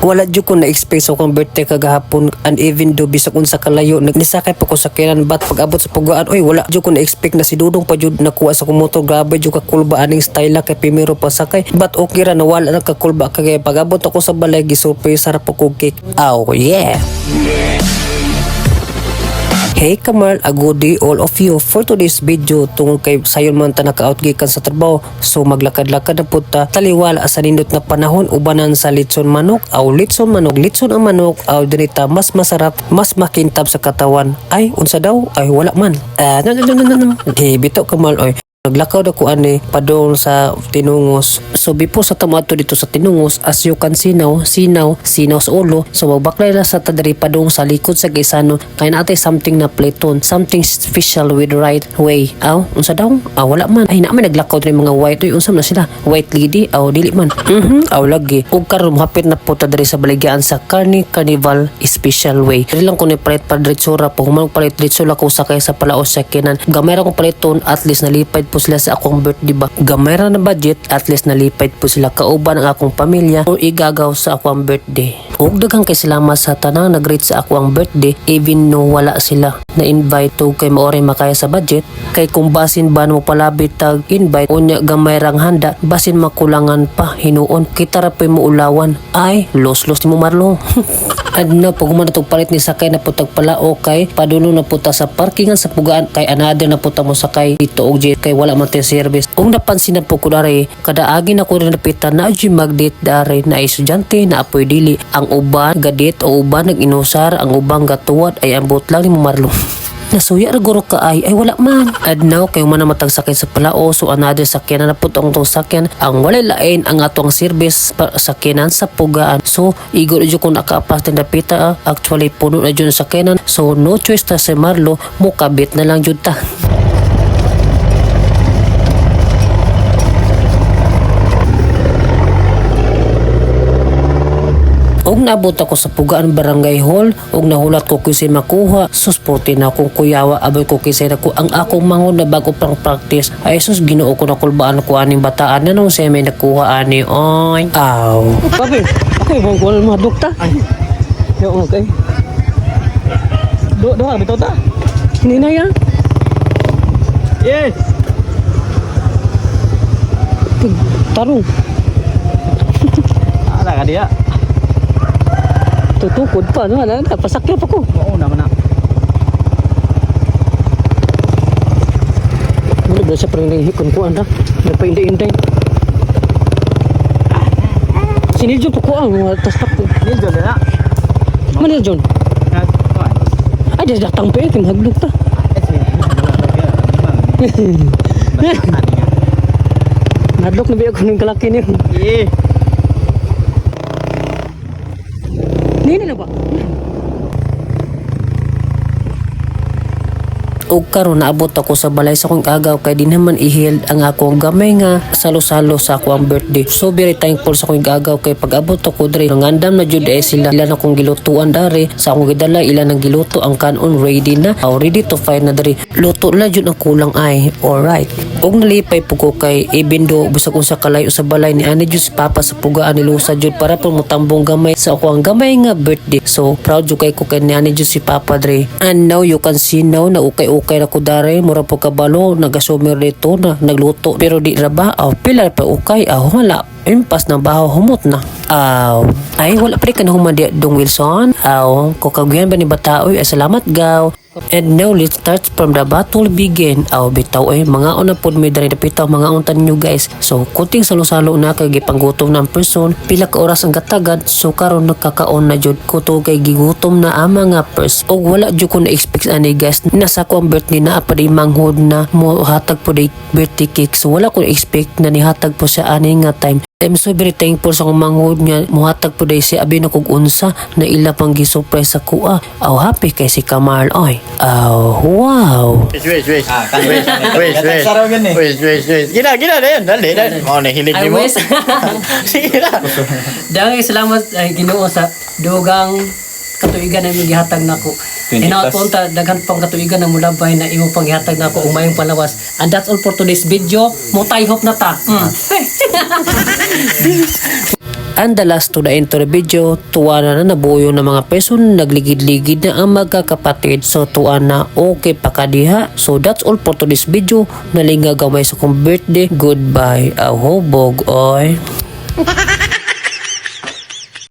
Wala jud ko na-expect sa akong birthday kagahapon, and even though bisag unsa kalayo nisakay pa ko sa kinan, but pag abot sa pugaan, oy wala jud ko na-expect na si Dudong pa jud nakuha sa akong motor. Grabe jud ka kulba aning style kay primero pa sakay, but okay ra na wala na ka kulba kay pag abot ako sa balay gisurprise sa po ko cake. Oh yeah. Hey Kamal, a good day all of you. For today's video, tungkol kay sayon man ta naka-out gikan sa trabaho, so maglakad-lakad na punta taliwala sa nindot na panahon ubanan sa litson manok aw litson manok. Litson ang manok aw dinita mas masarap, mas makintab sa katawan. Ay unsa daw? Ay wala man. Hey bitaw Kamal oy. Naglakaw na ko ani padong sa Tinungos. So before sa tamato dito sa Tinungos, as you can see now, sinaw sa ulo. So magbaklay na sa tadari padong sa likod sa Gaisano. Kaya natay something na Platon, something special with right way. Aw, unsa daw? Wala man. Ay naman naglakaw din mga white. Uy, unsa na sila? White lady? Dili man. Aw lagi. Ug karon hapit na po tadari sa baligyan sa Carnival Special Way. Dili lang ko ni palit pa diretsura po. Human palit diretsura ko sakay sa palaos sa kinan. Gamay ra ko paliton, at least nalipad po sila sa akong birthday ba. Gamay ra na budget, at least nalipad po sila kauban ang akong pamilya o igagaw sa akong birthday. Ug daghang kay salamat sa tanang nag-greet sa akong birthday even no wala sila na invite to kay maoray makaya sa budget. Kay kung basin ba mo palabit tag invite unya gamay rang handa, basin makulangan pa hinuon kita ra pay mo ulawan. Ay los ni mo Marlo. Adna pag man natog palit ni sakay na putag pala okay padulo na puta sa parkingan sa pugaan kay another na puta mo sakay dito og jet kay wala man tay service. Kung napansin na po ko dari kada agi na ko rin napitan na adyo magdate dari na estudyante na apoy dili ang uban gadit o uban nag-inusar ang ubang gatuwad ay ambot lang ni mo Marlo. Nasuya ra guro ka ay wala man. Adnaw kay man na matag sakay sa palao so another sakyan na putong tong sakyan ang walay lain ang atong service sakyanan sa pugaan. So igor jud ko nakapas na pita actually puno na jud sakyanan so no choice ta si Marlo mo kabit na lang jud ta. Og naabot ako sa pugaan barangay hall og nahulat ko kisay makuha susporti na akong kuyawa aboy ko kisay na ko ang akong mangon na bago pang practice ay sus Ginoo ko na kulbaan ko aning bataan na nung siya may nakuha ani oy aw papi ako yung wala mga dokta ay yo okay do bitaw ta hinina ya yes tarong ala ka dia tutukod pa no napasakya pa ko oo naman na wala ba siya parang nahihikon ko anda napainday-inday siniljo pa ko ang tastak ko siniljo na maniljo ay dia datang pa yung haglog ta nadlok na biya ko ng kalaki niyo Nini na ba? Og karon naabot ako sa balay sa akong agaw kay di naman ihil ang akong gamay nga salo-salo sa akong birthday. So very thankful sa akong agaw kay pag abot ako diri ngandam na jud sila ilan akong gilutuan dari sa akong gidala ilan ang giluto ang kanon ready na ready to fire na dari luto na jud ang kulang ay alright. Og nalipay po ko kay even do bisag unsa kalayo sa balay ni ani jud si Papa sa pugaan ni Lusa jud para po motambong gamay sa akong gamay nga birthday. So proud jud kay ko kay ni ani jud si Papa diri. And now you can see now na ukay na ko dari mura po kabalo nagasumir dito na nagluto pero di ra ba pilar pa ukay wala impas na baho humot na ay wala pa rin ka na humandi dong Wilson ko kaguyan ba ni bataoy salamat gaw. And now let's start from the battle begin. Bitaw mga una pod may dari napitaw mga untan nyo guys. So kunting salo-salo na kay gipanggutom ng person pila ka oras ang gatagan so karon nakakaon na jud ko to kay gigutom na ang mga pers og wala jud ko na expect ani guys nasa ko ang birthday na pa di manghod na mo hatag po di birthday cake so wala ko expect na nihatag po sa ani nga time. I'm so very thankful sa akong manghod nga muhatag po day si abi na kog unsa na ila pang gi-surprise sa kuha. Happy kay si Kamal oy. Wow. Wait. Gina na yan. Dali. Nahilig mo. Sige na. Dahil salamat Ginoo sa dugang katuigan na gihatag nako. Hinaot po unta daghan pang katuigan na mulabay na imo panghihatag nako og mayong palawas. And that's all for today's video. Mutay hop na ta. And the last to the end to the video, tuwa na nabuyo ng mga person, nagligid-ligid na ang magkakapatid. So tuwa na okay pa kadiha. So that's all for today's video. Nalinga gamay sa kong birthday. Goodbye. Ahobog oy.